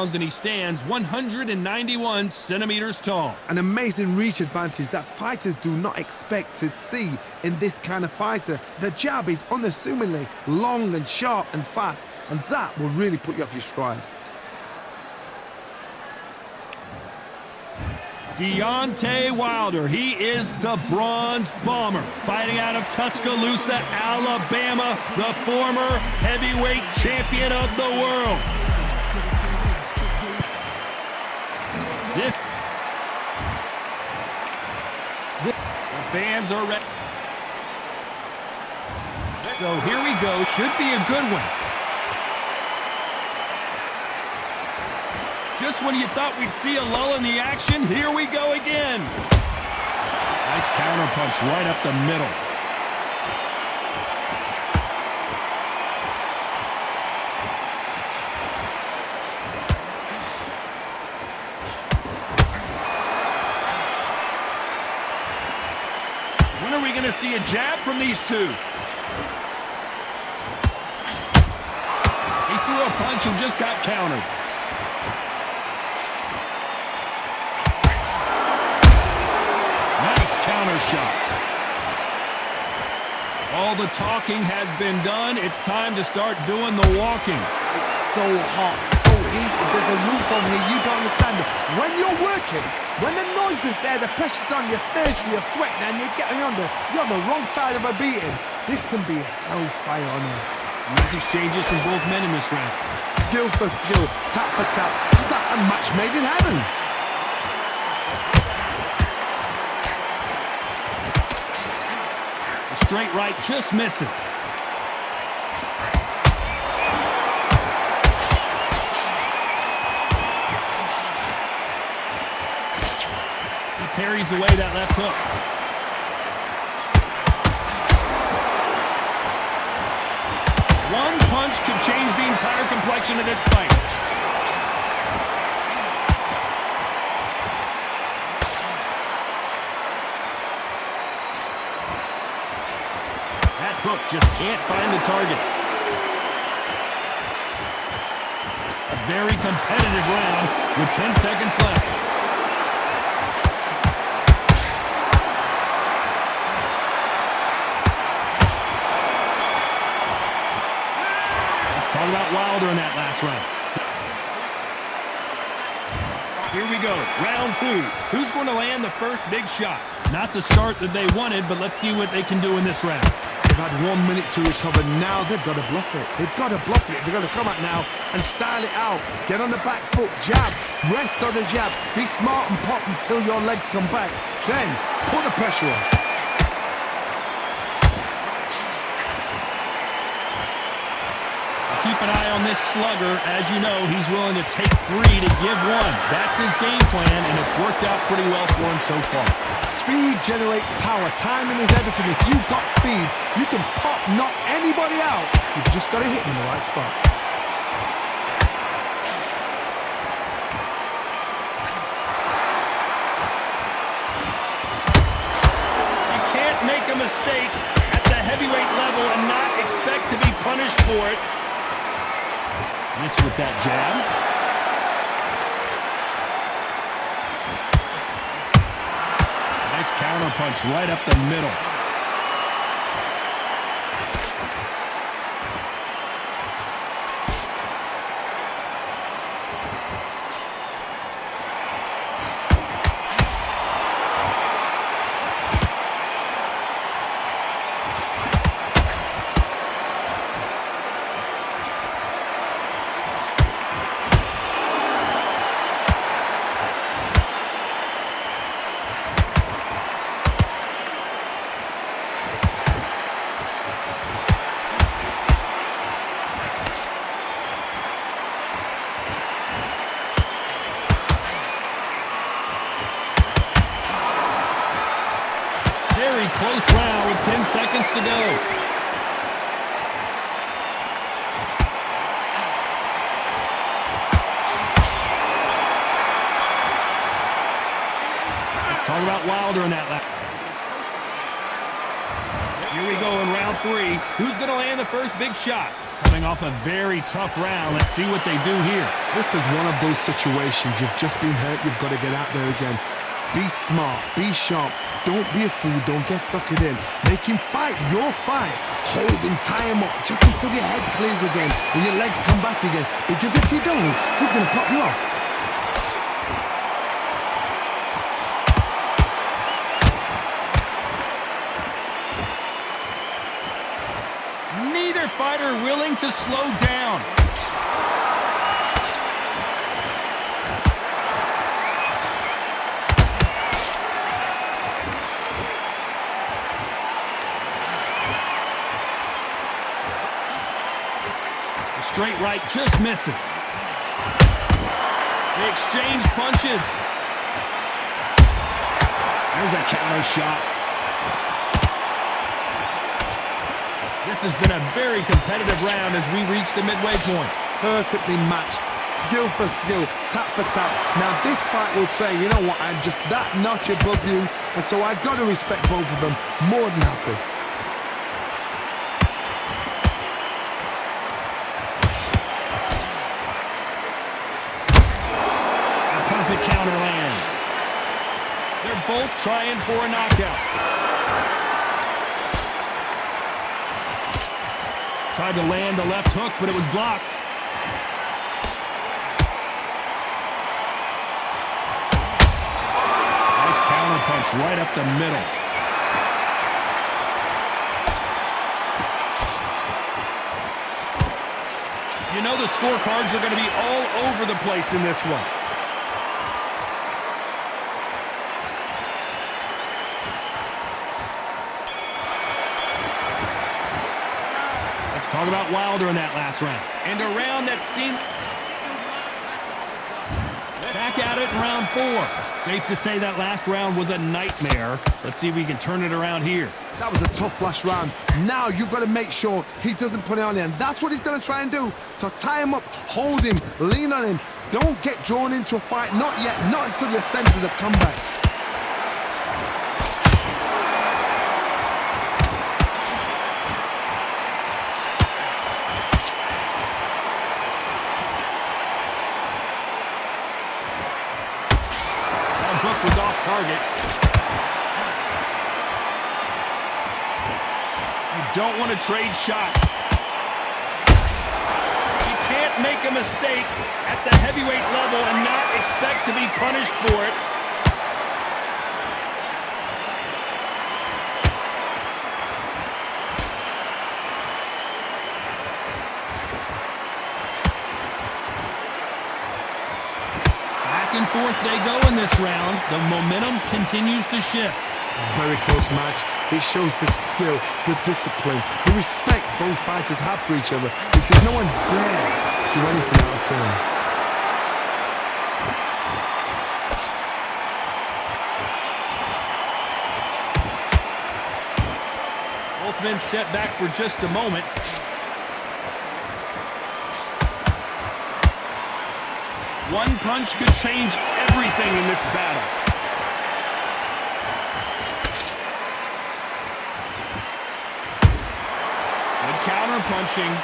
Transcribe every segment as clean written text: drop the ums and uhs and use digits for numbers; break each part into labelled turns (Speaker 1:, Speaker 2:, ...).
Speaker 1: pounds, and he stands 191 centimeters tall.
Speaker 2: An amazing reach advantage that fighters do not expect to see in this kind of fighter. The jab is unassumingly long and sharp and fast, and that will really put you off your stride.
Speaker 1: Deontay Wilder, he is the Bronze Bomber, fighting out of Tuscaloosa, Alabama, the former heavyweight champion of the world. The fans are ready. So here we go, should be a good one. Just when you thought we'd see a lull in the action, here we go again. Nice counter punch right up the middle. When are we going to see a jab from these two? He threw a punch and just got countered. Counter shot. All the talking has been done. It's time to start doing the walking.
Speaker 2: It's so hot, so heated. There's a roof on here. You don't understand it. When you're working, when the noise is there, the pressure's on, you're thirsty, you're sweating, and you're on the wrong side of a beating. This can be hellfire on here.
Speaker 1: Nice exchanges from both men in this round.
Speaker 2: Skill for skill, tap for tap. Just like a match made in heaven.
Speaker 1: Straight right just misses. He parries away that left hook. One punch could change the entire complexion of this fight. Hook just can't find the target. A very competitive round with 10 seconds left. Let's talk about Wilder in that last round. Here we go, round two. Who's going to land the first big shot? Not the start that they wanted, but let's see what they can do in this round.
Speaker 2: They've had 1 minute to recover. Now they've got to bluff it. They've got to bluff it. They've got to come out now and style it out. Get on the back foot, jab, rest on the jab. Be smart and pop until your legs come back. Then put the pressure on.
Speaker 1: Keep an eye on this slugger. As you know, he's willing to take 3 to give 1. That's his game plan, and it's worked out pretty well for him so far.
Speaker 2: Speed generates power. Timing is everything. If you've got speed, you can pop, knock anybody out. You've just got to hit them in the right spot.
Speaker 1: You can't make a mistake at the heavyweight level and not expect to be punished for it. Miss with that jab. Nice counter punch right up the middle. Close round with 10 seconds to go. Let's talk about Wilder in that lap. Here we go in round 3. Who's going to land the first big shot? Coming off a very tough round. Let's see what they do here.
Speaker 2: This is one of those situations. You've just been hurt. You've got to get out there again. Be smart. Be sharp. Don't be a fool. Don't get suckered in. Make him fight your fight. Hold him, tie him up, just until your head clears again and your legs come back again. Because if you don't, he's going to pop you off.
Speaker 1: Neither fighter willing to slow down. The straight right just misses. They exchange punches. There's a counter shot. This has been a very competitive round as we reach the midway point.
Speaker 2: Perfectly matched, skill for skill, tap for tap. Now this fight will say, you know what, I'm just that notch above you, and so I've got to respect both of them more than happy.
Speaker 1: A perfect counter lands. They're both trying for a knockout. Tried to land the left hook, but it was blocked. Nice counter punch right up the middle. You know the scorecards are going to be all over the place in this one. Talk about Wilder in that last round. And a round that seemed... Back at it in round 4. Safe to say that last round was a nightmare. Let's see if we can turn it around here.
Speaker 2: That was a tough last round. Now you've got to make sure he doesn't put it on you. And that's what he's going to try and do. So tie him up, hold him, lean on him. Don't get drawn into a fight. Not yet. Not until your senses have come back.
Speaker 1: Was off target. You don't want to trade shots. You can't make a mistake at the heavyweight level and not expect to be punished for it. Back and forth they go in this round. The momentum continues to shift.
Speaker 2: Very close match. It shows the skill, the discipline, the respect both fighters have for each other, because no one dare do anything out of turn.
Speaker 1: Both men step back for just a moment. One punch could change everything in this battle. Good counter punching.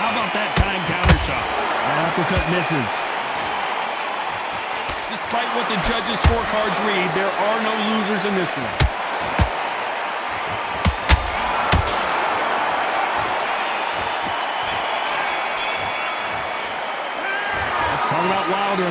Speaker 1: How about that time counter shot? That uppercut misses. Despite what the judges' scorecards read, there are no losers in this one. Talk about Wilder.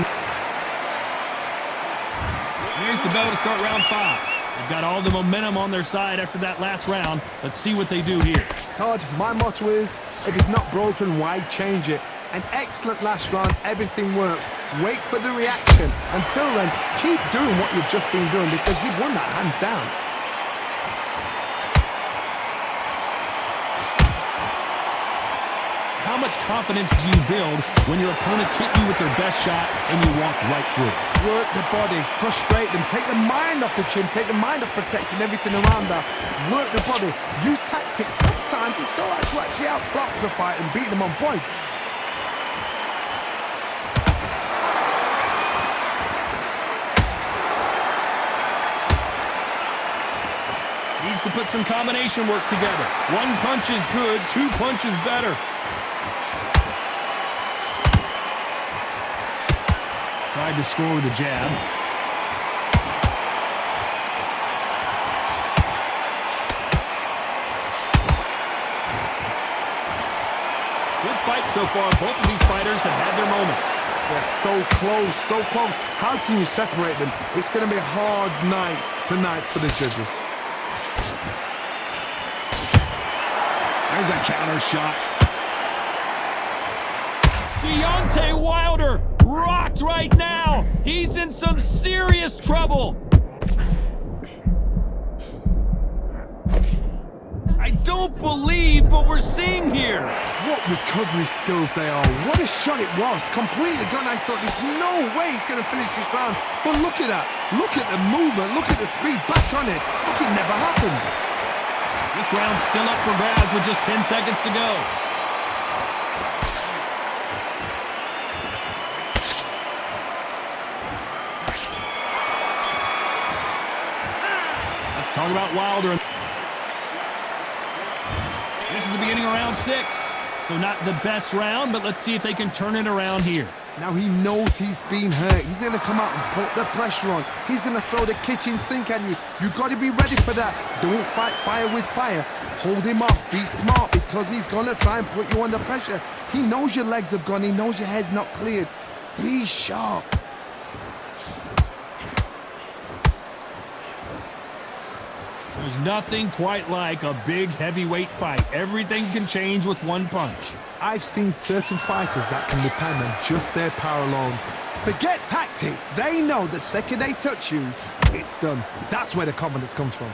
Speaker 1: Here's the bell to start round 5. They've got all the momentum on their side after that last round. Let's see what they do here.
Speaker 2: Todd, my motto is, if it's not broken, why change it? An excellent last round, everything works. Wait for the reaction. Until then, keep doing what you've just been doing, because you've won that hands down.
Speaker 1: How much confidence do you build when your opponents hit you with their best shot and you walk right through it?
Speaker 2: Work the body, frustrate them, take the mind off the chin, take the mind off protecting everything around that. Work the body, use tactics. Sometimes it's so hard to actually outbox a fight and beat them on points.
Speaker 1: needs to put some combination work together. One punch is good, two punches better. Tried to score with a jab. Good fight so far. Both of these fighters have had their moments.
Speaker 2: They're so close, so close. How can you separate them? It's going to be a hard night tonight for the judges.
Speaker 1: There's a counter shot. Deontay Wilder rocked right now. He's in some serious trouble. I don't believe what we're seeing here.
Speaker 2: What recovery skills they are. What a shot it was. Completely gone. I thought there's no way he's going to finish this round. But look at that. Look at the movement. Look at the speed. Back on it. Look, it never happened.
Speaker 1: This round's still up for grabs with just 10 seconds to go. Let's talk about Wilder. This is the beginning of round 6. So not the best round, but let's see if they can turn it around here.
Speaker 2: Now he knows he's been hurt. He's going to come out and put the pressure on. He's going to throw the kitchen sink at you. You've got to be ready for that. Don't fight fire with fire. Hold him off. Be smart because he's going to try and put you under pressure. He knows your legs have gone. He knows your head's not cleared. Be sharp.
Speaker 1: There's nothing quite like a big heavyweight fight. Everything can change with one punch.
Speaker 2: I've seen certain fighters that can depend on just their power alone. Forget tactics. They know the second they touch you, it's done. That's where the confidence comes from.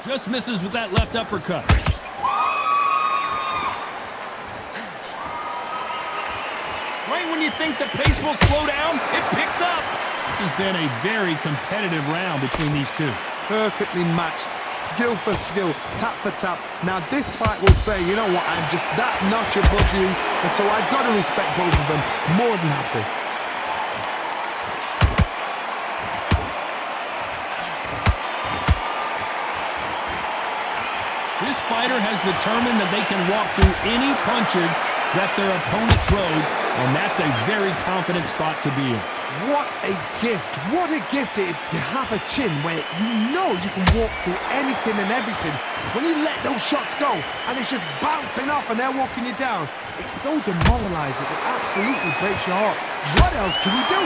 Speaker 1: Just misses with that left uppercut. Right when you think the pace will slow down, it picks up. This has been a very competitive round between these two.
Speaker 2: Perfectly matched, skill for skill, tap for tap. Now this fight will say, you know what, I'm just that notch above you, and so I've got to respect both of them more than happy.
Speaker 1: This fighter has determined that they can walk through any punches that their opponent throws, and that's a very confident spot to be in.
Speaker 2: What a gift. What a gift it is to have a chin where you know you can walk through anything and everything. When you let those shots go and it's just bouncing off and they're walking you down, it's so demoralizing. It absolutely breaks your heart. What else can you do?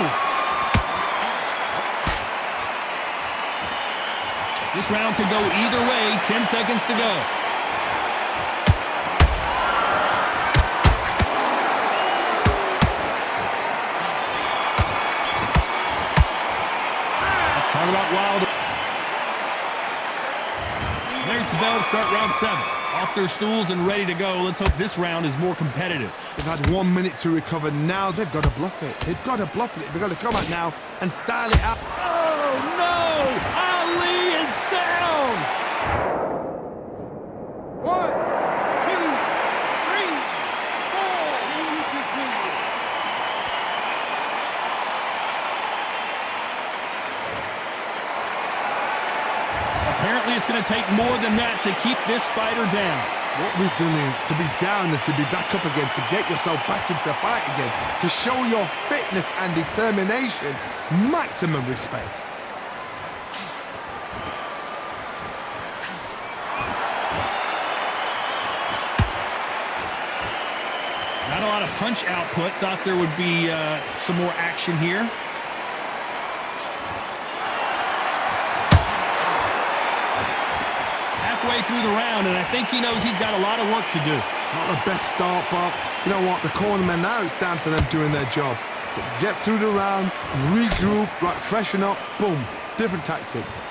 Speaker 1: This round could go either way. 10 seconds to go. Talk about Wilder. There's the bell to start round 7. Off their stools and ready to go. Let's hope this round is more competitive.
Speaker 2: They've had 1 minute to recover. Now they've got to bluff it. They've got to bluff it. They've got to come out now and style it out.
Speaker 1: Oh, no! Ali is down!
Speaker 3: 1, 2, 3, 4. Here we continue.
Speaker 1: Apparently it's going to take more than that to keep this fighter down.
Speaker 2: What resilience to be down and to be back up again, to get yourself back into fight again, to show your fitness and determination. Maximum respect.
Speaker 1: Not a lot of punch output. Thought there would be some more action here. Halfway through the round, and I think he knows he's got a lot of work to do.
Speaker 2: Not the best start, but you know what? The cornermen now, it's down to them doing their job. Get through the round, regroup, right, freshen up, boom. Different tactics.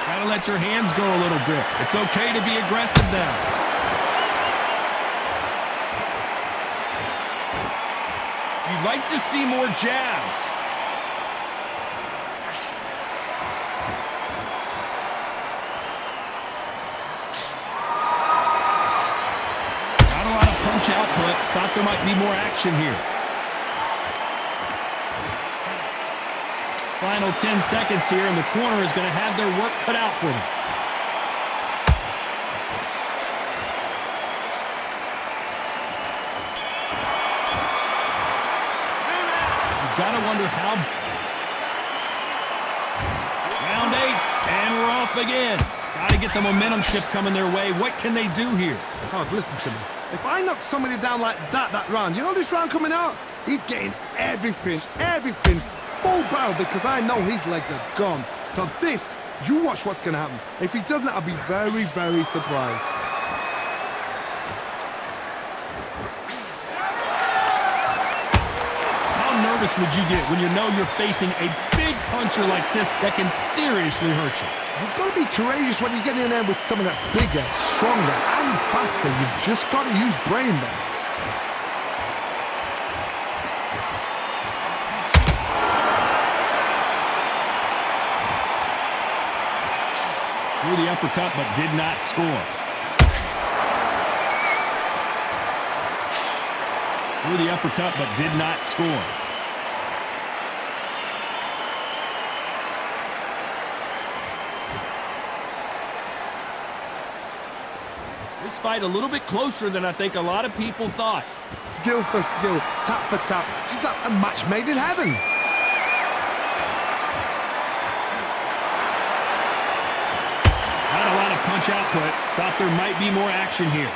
Speaker 1: Gotta let your hands go a little bit. It's okay to be aggressive now. You'd like to see more jabs. punch output. Thought there might be more action here. Final 10 seconds here, and the corner is going to have their work cut out for them. You've got to wonder how... Round 8, and we're off again. Got to get the momentum shift coming their way. What can they do here?
Speaker 2: Todd, listen to me. If I knock somebody down like that round, you know this round coming out? He's getting everything, full barrel, because I know his legs are gone. So this, you watch what's going to happen. If he doesn't, I'll be very, very surprised.
Speaker 1: How nervous would you get when you know you're facing a big puncher like this that can seriously hurt you?
Speaker 2: You've got to be courageous when you get in there with someone that's bigger, stronger, and faster. You've just got to use brain there.
Speaker 1: Threw the uppercut, but did not score. Threw the uppercut, but did not score. This fight a little bit closer than I think a lot of people thought.
Speaker 2: Skill for skill, tap for tap. Just like a match made in heaven.
Speaker 1: Not a lot of punch output. Thought there might be more action here.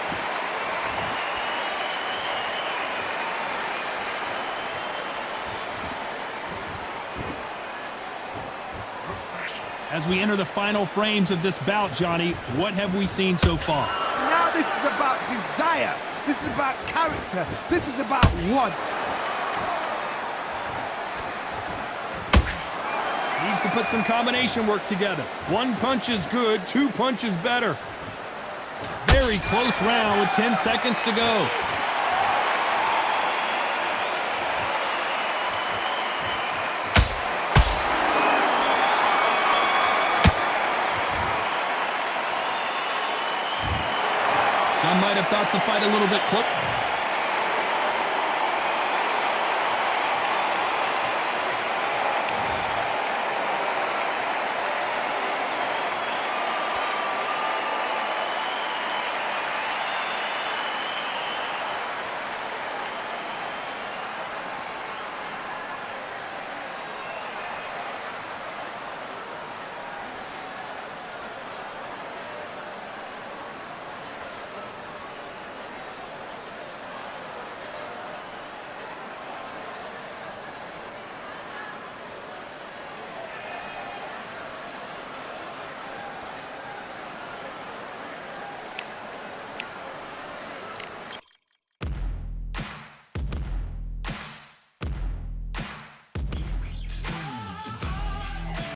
Speaker 1: As we enter the final frames of this bout, Johnny, what have we seen so far?
Speaker 2: Now this is about desire. This is about character. This is about want.
Speaker 1: Needs to put some combination work together. One punch is good, two punches better. Very close round with 10 seconds to go. Some might have thought the fight a little bit close.